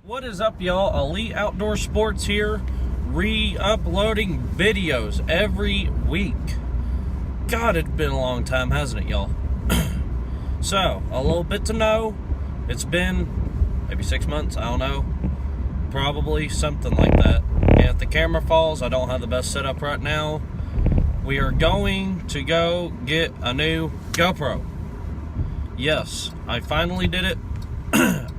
What is up, y'all? Elite Outdoor Sports here, re-uploading videos every week. God, it's been a long time, hasn't it, y'all? So, a little bit to know. It's been maybe 6 months, I don't know. Probably something like that. And if the camera falls, I don't have the best setup right now. We are going to go get a new GoPro. Yes, I finally did it.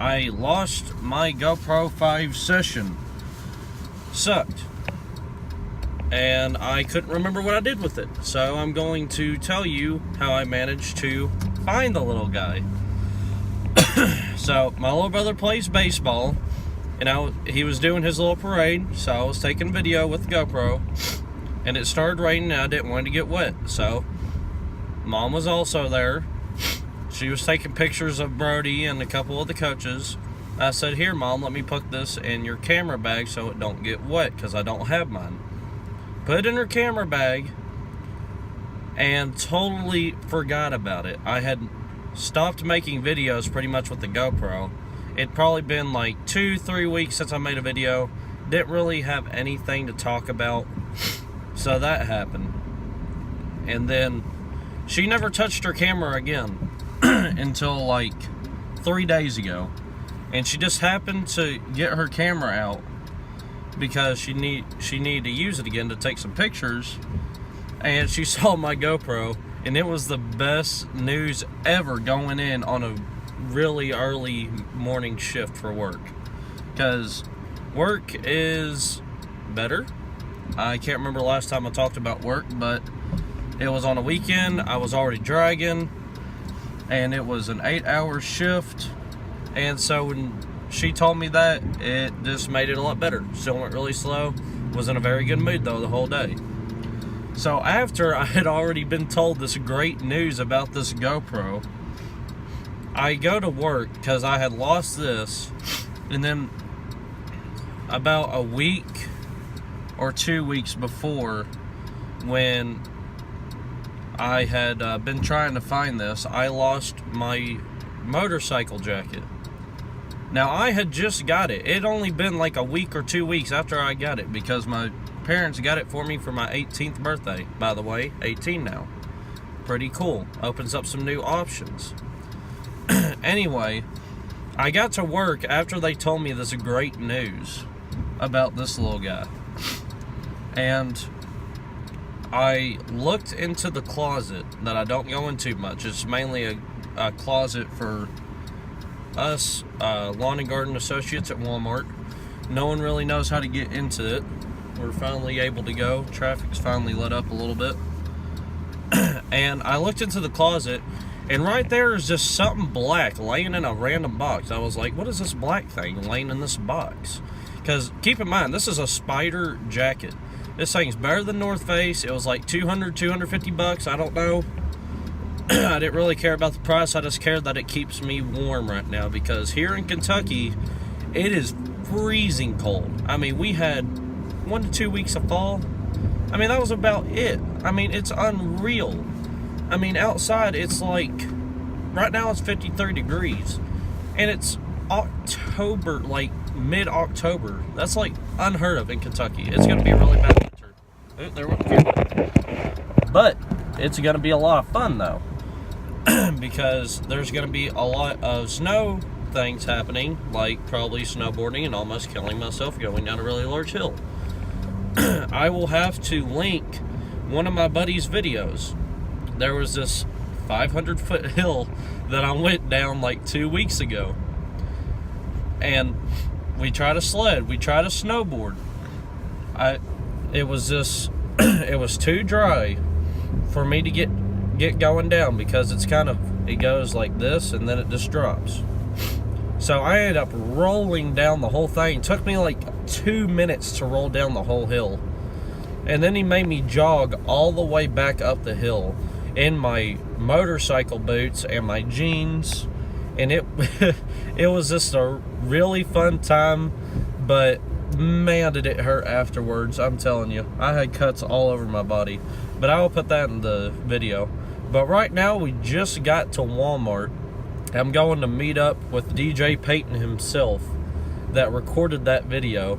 I lost my GoPro 5 session. Sucked. And I couldn't remember what I did with it. So I'm going to tell you how I managed to find the little guy. So my little brother plays baseball, and he was doing his little parade, so I was taking video with the GoPro, and it started raining and I didn't want to get wet. So Mom was also there. She was taking pictures of Brody and a couple of the coaches. I said, "Here, Mom, let me put this in your camera bag so it don't get wet, because I don't have mine." Put it in her camera bag and totally forgot about it. I had stopped making videos pretty much with the GoPro. It'd probably been like 2-3 weeks since I made a video. Didn't really have anything to talk about. So that happened. And then she never touched her camera again until like 3 days ago. And she just happened to get her camera out because she needed to use it again to take some pictures. And she saw my GoPro, and it was the best news ever going in on a really early morning shift for work. Because work is better. I can't remember the last time I talked about work, but it was on a weekend. I was already dragging, and it was an 8-hour shift. And so when she told me that, it just made it a lot better. Still went really slow. Was in a very good mood though the whole day. So after I had already been told this great news about this GoPro, I go to work because I had lost this, and then about a week or 2 weeks before, when I had been trying to find this, I lost my motorcycle jacket. Now, I had just got it. It'd only been like a week or 2 weeks after I got it, because my parents got it for me for my 18th birthday. By the way, 18 now. Pretty cool. Opens up some new options. Anyway, I got to work after they told me this great news about this little guy. And I looked into the closet that I don't go into much. It's mainly a closet for us lawn and garden associates at Walmart. No one really knows how to get into it. We're finally able to go. Traffic's finally let up a little bit. And I looked into the closet, and right there is just something black laying in a random box. I was like, what is this black thing laying in this box? Because keep in mind, this is a Spider jacket. This thing's better than North Face. It was like $250. I don't know. I didn't really care about the price. I just cared that it keeps me warm right now, because here in Kentucky, it is freezing cold. I mean, we had 1 to 2 weeks of fall. I mean, that was about it. I mean, it's unreal. I mean, outside, it's like, right now it's 53 degrees. And it's October, like mid-October. That's like unheard of in Kentucky. It's going to be a really bad winter. Oh, there went the camera. But it's going to be a lot of fun, though. Because there's going to be a lot of snow things happening, like probably snowboarding and almost killing myself going down a really large hill. I will have to link one of my buddy's videos. There was this 500-foot hill that I went down like 2 weeks ago. And we tried to sled, we tried to snowboard. It was just, it was too dry for me to get going down, because it's kind of, it goes like this and then it just drops. So I ended up rolling down the whole thing. It took me like 2 minutes to roll down the whole hill. And then he made me jog all the way back up the hill in my motorcycle boots and my jeans. And it it was just a really fun time, but man, did it hurt afterwards. I'm telling you, I had cuts all over my body, but I will put that in the video. But right now, we just got to Walmart. I'm going to meet up with DJ Peyton himself that recorded that video.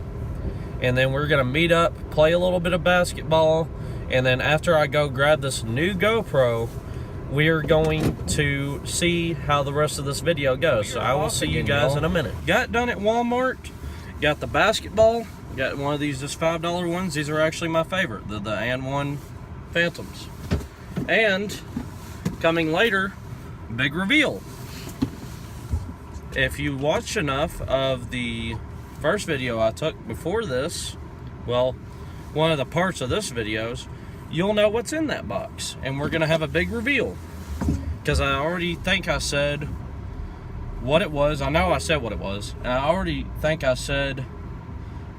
And then we're going to meet up, play a little bit of basketball, and then after I go grab this new GoPro, we're going to see how the rest of this video goes. So I will see you guys in a minute. Got done at Walmart, got the basketball, got one of these just $5 ones. These are actually my favorite, the And1 Phantoms. And coming later, big reveal. If you watch enough of the first video I took before this, well, one of the parts of this videos, you'll know what's in that box. And we're going to have a big reveal. Because I already think I said what it was. I know I said what it was. And I already think I said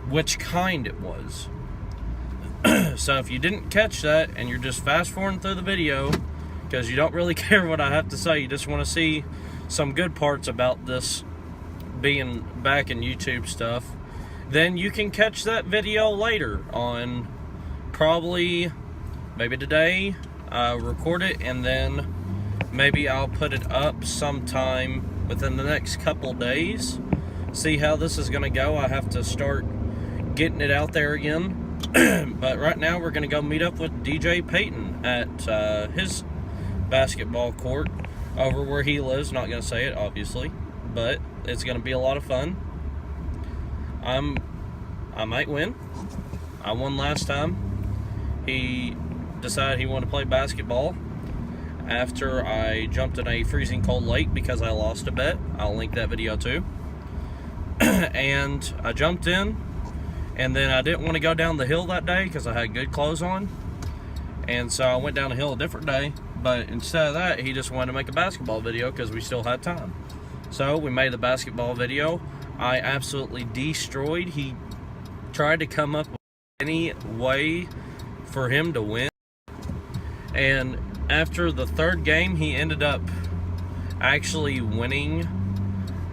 which kind it was. So if you didn't catch that and you're just fast forwarding through the video because you don't really care what I have to say, you just want to see some good parts about this being back in YouTube stuff, then you can catch that video later on, probably maybe today. Record it and then maybe I'll put it up sometime within the next couple days. See how this is going to go. I have to start getting it out there again. But right now we're going to go meet up with DJ Peyton at his basketball court over where he lives. Not going to say it, obviously, but it's going to be a lot of fun. I might win. I won last time. He decided he wanted to play basketball after I jumped in a freezing cold lake because I lost a bet. I'll link that video too. And I jumped in, and then I didn't want to go down the hill that day because I had good clothes on, and so I went down the hill a different day. But instead of that, he just wanted to make a basketball video because we still had time. So we made the basketball video. I absolutely destroyed. He tried to come up with any way for him to win. And after the third game, he ended up actually winning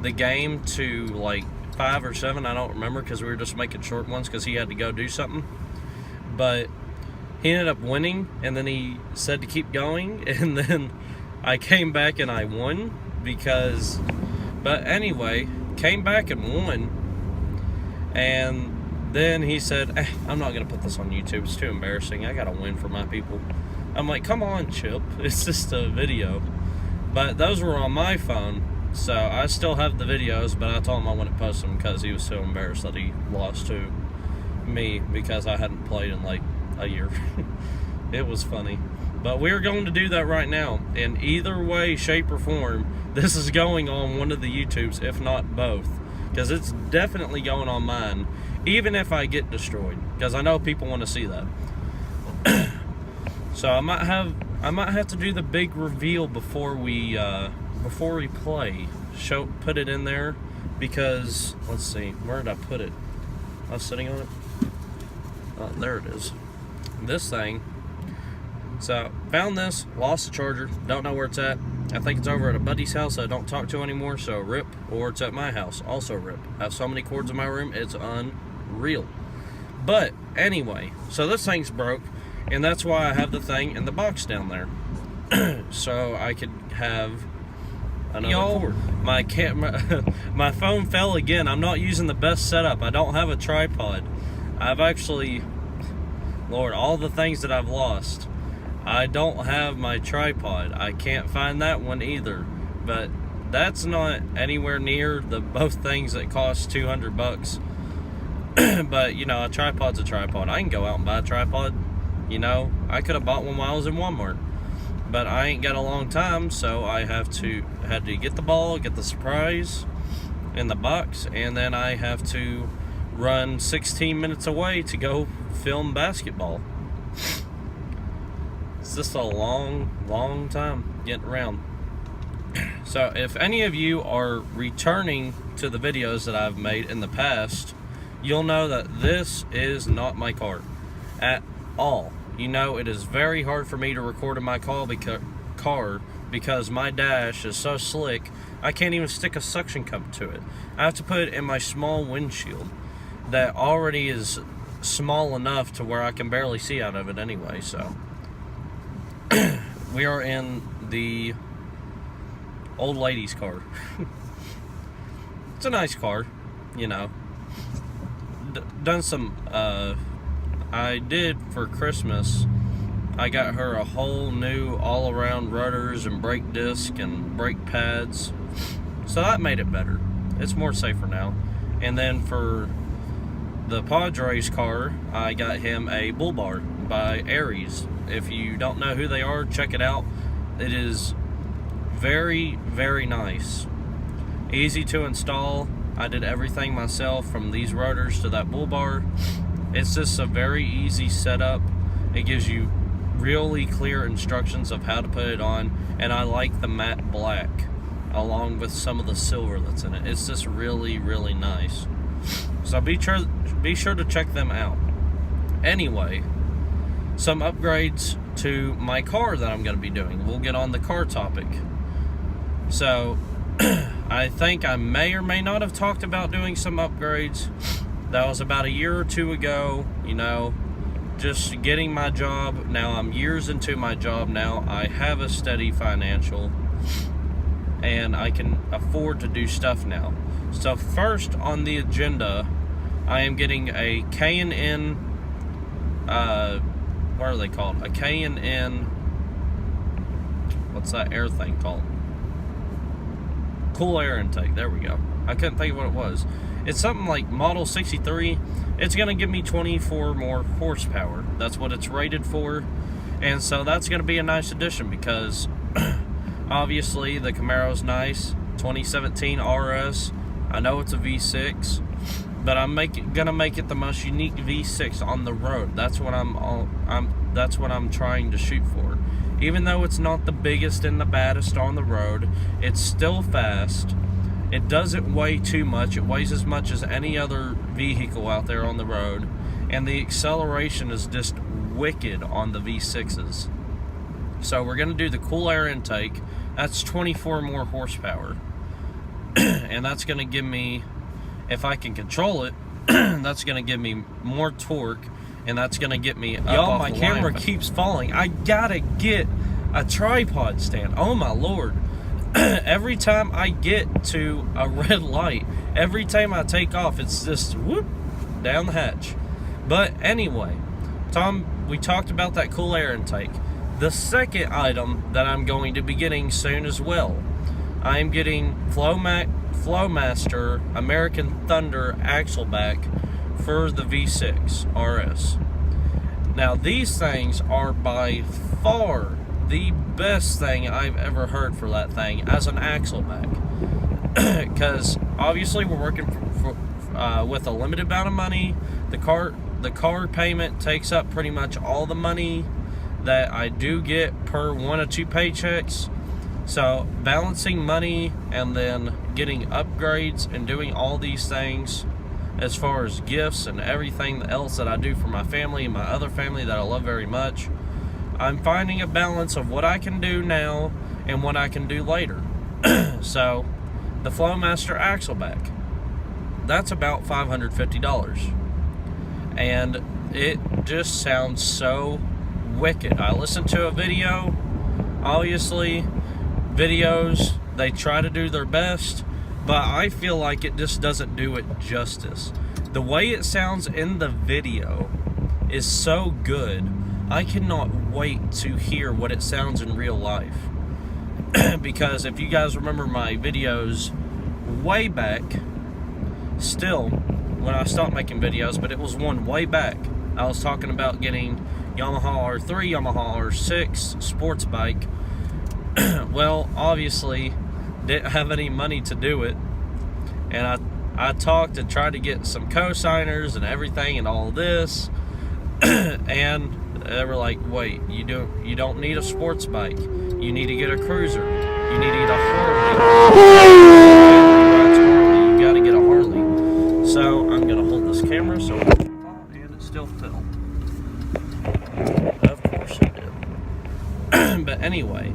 the game to like 5 or 7. I don't remember because we were just making short ones because he had to go do something. But he ended up winning, and then he said to keep going, and then I came back and I won because, but anyway, came back and won, and then he said, I'm not going to put this on YouTube, it's too embarrassing, I got to win for my people. I'm like, come on, Chip, it's just a video. But those were on my phone, so I still have the videos, but I told him I wouldn't post them because he was so embarrassed that he lost to me because I hadn't played in like a year. It was funny, but we're going to do that right now. In either way, shape, or form, this is going on one of the YouTubes, if not both, because it's definitely going on mine, even if I get destroyed, because I know people want to see that. So I might have to do the big reveal before we play. Put it in there, because let's see, where did I put it? I was sitting on it. Oh, there it is. This thing. So found this, lost the charger, don't know where it's at. I think it's over at a buddy's house I don't talk to anymore, so rip, or it's at my house, also rip. I have so many cords in my room, it's unreal. But anyway, so this thing's broke, and that's why I have the thing in the box down there. So I could have another cord. My phone fell again. I'm not using the best setup. I don't have a tripod. I've actually, Lord, all the things that I've lost. I don't have my tripod. I can't find that one either. But that's not anywhere near the both things that cost $200. But you know, a tripod's a tripod. I can go out and buy a tripod. You know, I could have bought one while I was in Walmart, but I ain't got a long time, so I had to get the ball, get the surprise in the box, and then I have to run 16 minutes away to go film basketball. It's just a long time getting around. So if any of you are returning to the videos that I've made in the past, you'll know that this is not my car at all. You know, it is very hard for me to record in my car because my dash is so slick, I can't even stick a suction cup to it. I have to put it in my small windshield that already is small enough to where I can barely see out of it anyway. So we are in the old lady's car. It's a nice car. you know, done some, I did for Christmas, I got her a whole new all-around rudders and brake disc and brake pads. So that made it better. It's more safer now. And then for the Padres car, I got him a bull bar by Aries. If you don't know who they are, check it out. It is very, very nice. Easy to install. I did everything myself from these rotors to that bull bar. It's just a very easy setup. It gives you really clear instructions of how to put it on, and I like the matte black along with some of the silver that's in it. It's just really, really nice. So be sure to check them out. Anyway, some upgrades to my car that I'm going to be doing. We'll get on the car topic. So I think I may or may not have talked about doing some upgrades. That was about a year or two ago, you know, just getting my job. Now I'm years into my job now. I have a steady financial, and I can afford to do stuff now. So first on the agenda, I am getting a K&N, what are they called? A K&N, what's that air thing called? Cool air intake, there we go. I couldn't think of what it was. It's something like Model 63. It's going to give me 24 more horsepower. That's what it's rated for. And so that's going to be a nice addition because obviously the Camaro's nice. 2017 RS. I know it's a V6, but I'm gonna make it the most unique V6 on the road. That's what I'm trying to shoot for. Even though it's not the biggest and the baddest on the road, it's still fast. It doesn't weigh too much. It weighs as much as any other vehicle out there on the road, and the acceleration is just wicked on the V6s. So we're gonna do the cool air intake. That's 24 more horsepower. And that's going to give me, if I can control it, that's going to give me more torque, and that's going to get me up. Y'all, my camera keeps falling. I gotta get a tripod stand. Oh my lord. Every time I get to a red light, every time I take off, it's just whoop down the hatch. But anyway, Tom, we talked about that cool air intake. The second item that I'm going to be getting soon as well, I'm getting Flowmaster American Thunder Axleback for the V6 RS. Now these things are by far the best thing I've ever heard for that thing as an Axleback. Because obviously we're working with a limited amount of money. The car payment takes up pretty much all the money that I do get per 1 or 2 paychecks. So balancing money and then getting upgrades and doing all these things as far as gifts and everything else that I do for my family and my other family that I love very much, I'm finding a balance of what I can do now and what I can do later. So the Flowmaster Axleback, that's about $550, and it just sounds so wicked. I listened to a video. Obviously videos, they try to do their best, but I feel like it just doesn't do it justice. The way it sounds in the video is so good. I cannot wait to hear what it sounds in real life. Because if you guys remember my videos way back, still when I stopped making videos, but it was one way back, I was talking about getting Yamaha R3, Yamaha R6 sports bike. Well, obviously didn't have any money to do it, and I talked and tried to get some co-signers and everything and all this, and they were like, wait, you don't need a sports bike, you need to get a cruiser, you need to get a Harley, you gotta get a Harley. So I'm gonna hold this camera so it can fall, and it still fell. Of course it did. But anyway,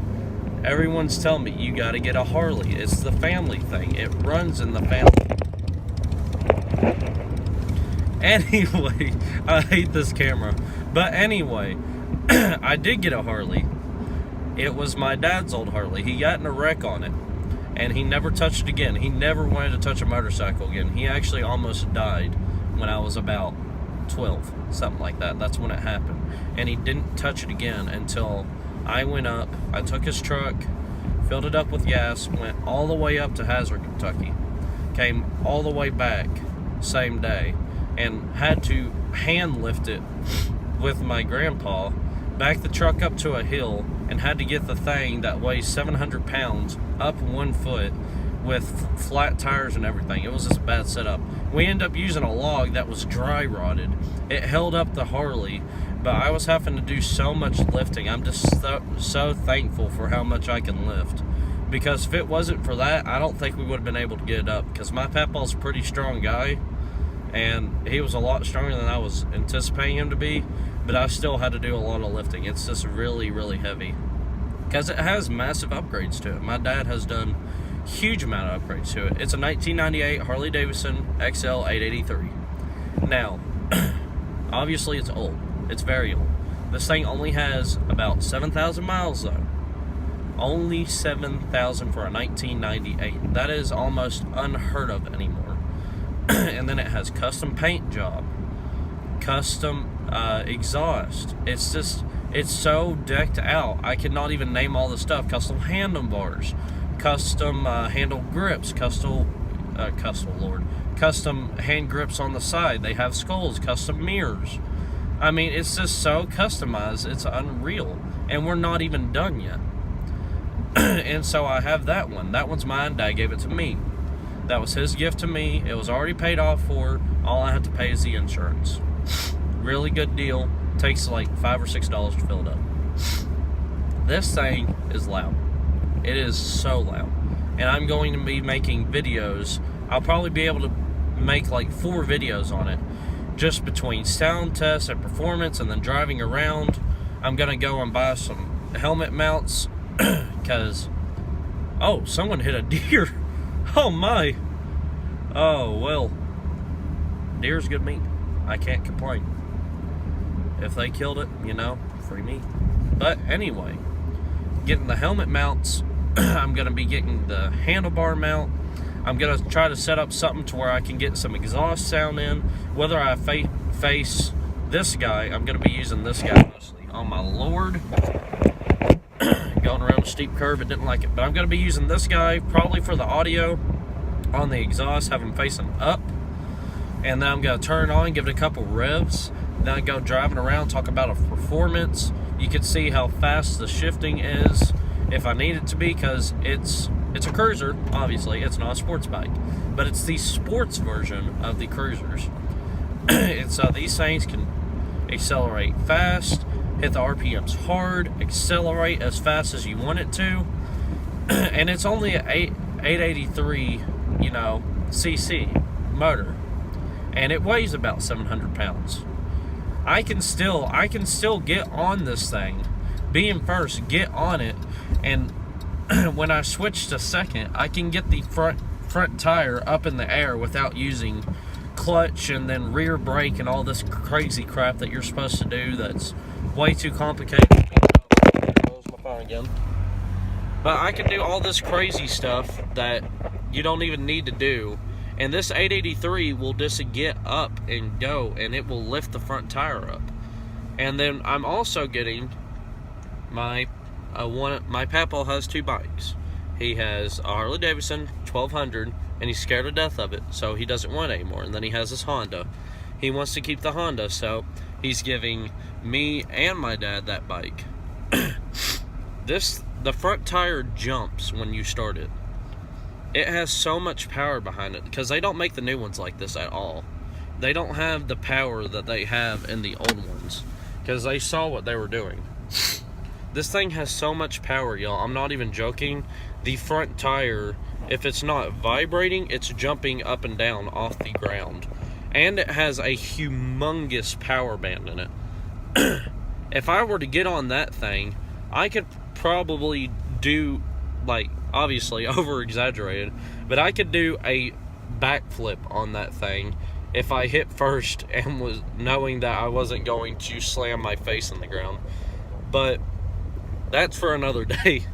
everyone's telling me you gotta get a Harley. It's the family thing. It runs in the family. Anyway, I hate this camera. But anyway, I did get a Harley. It was my dad's old Harley. He got in a wreck on it. and he never touched it again. He never wanted to touch a motorcycle again. He actually almost died when I was about 12, something like that. That's when it happened. And he didn't touch it again until I went up. I took his truck, filled it up with gas, went all the way up to Hazard, Kentucky, came all the way back same day, and had to hand lift it with my grandpa, back the truck up to a hill, and had to get the thing that weighs 700 pounds up 1 foot with flat tires and everything. It was just a bad setup. We ended up using a log that was dry rotted. It held up the Harley, but I was having to do so much lifting. I'm just so thankful for how much I can lift, because if it wasn't for that, I don't think we would have been able to get it up, because my papa's a pretty strong guy, and he was a lot stronger than I was anticipating him to be, but I still had to do a lot of lifting. It's just really, really heavy, because it has massive upgrades to it. My dad has done huge amount of upgrades to it. It's a 1998 Harley Davidson XL 883. Now, obviously it's old. It's very old. This thing only has about 7,000 miles though. Only 7,000 for a 1998. That is almost unheard of anymore. And then it has custom paint job, custom exhaust. It's so decked out. I cannot even name all the stuff. Custom handlebars, custom handle grips, custom hand grips on the side. They have skulls, custom mirrors. I mean, it's just so customized, it's unreal. And we're not even done yet. And so I have that one. That one's mine. Dad gave it to me. That was his gift to me. It was already paid off for. All I have to pay is the insurance. Really good deal. Takes like $5 or $6 to fill it up. This thing is loud. It is so loud. And I'm going to be making videos. I'll probably be able to make like 4 videos on it, just between sound tests and performance and then driving around. I'm going to go and buy some helmet mounts, because, oh, someone hit a deer. Oh my. Oh, well, deer's good meat. I can't complain. If they killed it, free meat. But anyway, getting the helmet mounts, I'm going to be getting the handlebar mount. I'm going to try to set up something to where I can get some exhaust sound in. Whether I face this guy, I'm going to be using this guy mostly. Oh my lord. Going around a steep curve, it didn't like it. But I'm going to be using this guy probably for the audio on the exhaust, have him facing up. And then I'm going to turn it on, give it a couple revs. Then I go driving around, talk about a performance. You can see how fast the shifting is if I need it to be, because it's a cruiser, obviously. It's not a sports bike, but it's the sports version of the cruisers. And so these things can accelerate fast, hit the RPMs hard, accelerate as fast as you want it to. And it's only an 883, cc motor. And it weighs about 700 pounds. I can still get on this thing, being first, get on it, and when I switch to second, I can get the front tire up in the air without using clutch and then rear brake and all this crazy crap that you're supposed to do that's way too complicated. There's my phone again. But I can do all this crazy stuff that you don't even need to do. And this 883 will just get up and go, and it will lift the front tire up. And then I'm also getting my papa has 2 bikes. He has a Harley Davidson 1200, and he's scared to death of it, so he doesn't want it anymore. And then he has his Honda. He wants to keep the Honda, so he's giving me and my dad that bike. The front tire jumps when you start it. It has so much power behind it, because they don't make the new ones like this at all. They don't have the power that they have in the old ones, because they saw what they were doing. This thing has so much power, y'all. I'm not even joking. The front tire, if it's not vibrating, it's jumping up and down off the ground. And it has a humongous power band in it. If I were to get on that thing, I could probably do, obviously over-exaggerated, but I could do a backflip on that thing if I hit first and was knowing that I wasn't going to slam my face in the ground. But that's for another day.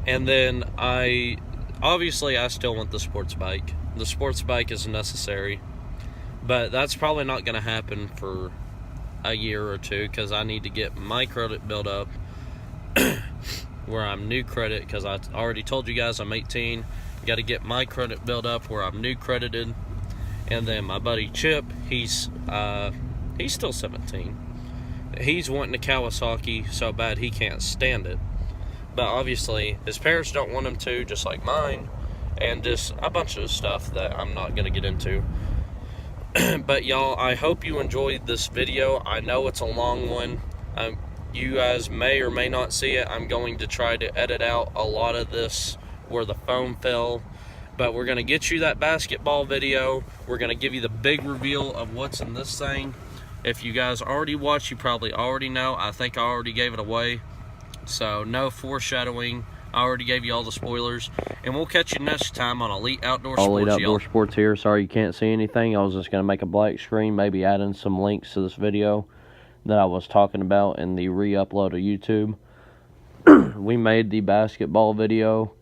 And then I Obviously, I still want the sports bike. The sports bike is necessary. But that's probably not going to happen for a year or two, because I need to get my credit built up where I'm new credit, because I already told you guys I'm 18. Got to get my credit built up where I'm new credited. And then my buddy Chip, he's still 17. He's wanting a Kawasaki so bad he can't stand it. But obviously, his parents don't want him to, just like mine. And just a bunch of stuff that I'm not going to get into. But y'all, I hope you enjoyed this video. I know it's a long one. You guys may or may not see it. I'm going to try to edit out a lot of this where the phone fell. But we're going to get you that basketball video. We're going to give you the big reveal of what's in this thing. If you guys already watched, you probably already know. I think I already gave it away. So no foreshadowing. I already gave you all the spoilers. And we'll catch you next time on Elite Outdoor Sports. Elite Outdoor Sports here. Sorry you can't see anything. I was just going to make a black screen, maybe add in some links to this video that I was talking about in the re-upload of YouTube. We made the basketball video,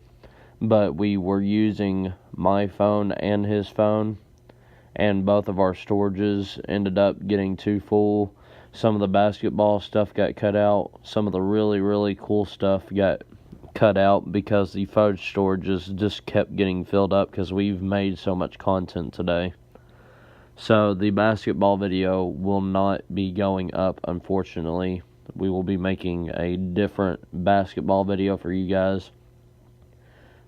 but we were using my phone and his phone, and both of our storages ended up getting too full. Some of the basketball stuff got cut out. Some of the really, really cool stuff got cut out because the photo storages just kept getting filled up because we've made so much content today. So the basketball video will not be going up, unfortunately. We will be making a different basketball video for you guys.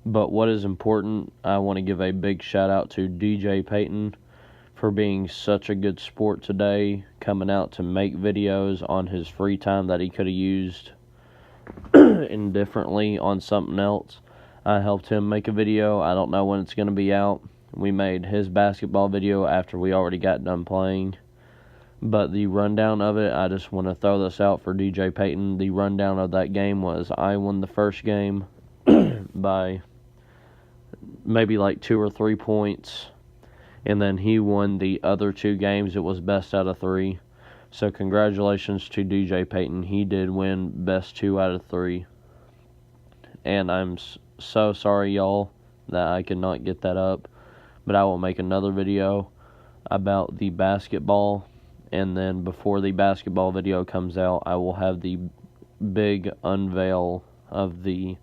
But what is important, I want to give a big shout out to DJ Peyton for being such a good sport today, coming out to make videos on his free time that he could have used indifferently on something else. I helped him make a video. I don't know when it's going to be out. We made his basketball video after we already got done playing. But the rundown of it, I just want to throw this out for DJ Peyton. The rundown of that game was I won the first game by maybe like 2 or 3 points. And then he won the other 2 games. It was best out of 3. So congratulations to DJ Peyton. He did win best 2 out of 3. And I'm so sorry, y'all, that I could not get that up. But I will make another video about the basketball. And then before the basketball video comes out, I will have the big unveil of the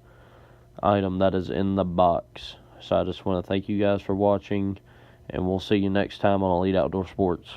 item that is in the box. So I just want to thank you guys for watching. And we'll see you next time on Elite Outdoor Sports.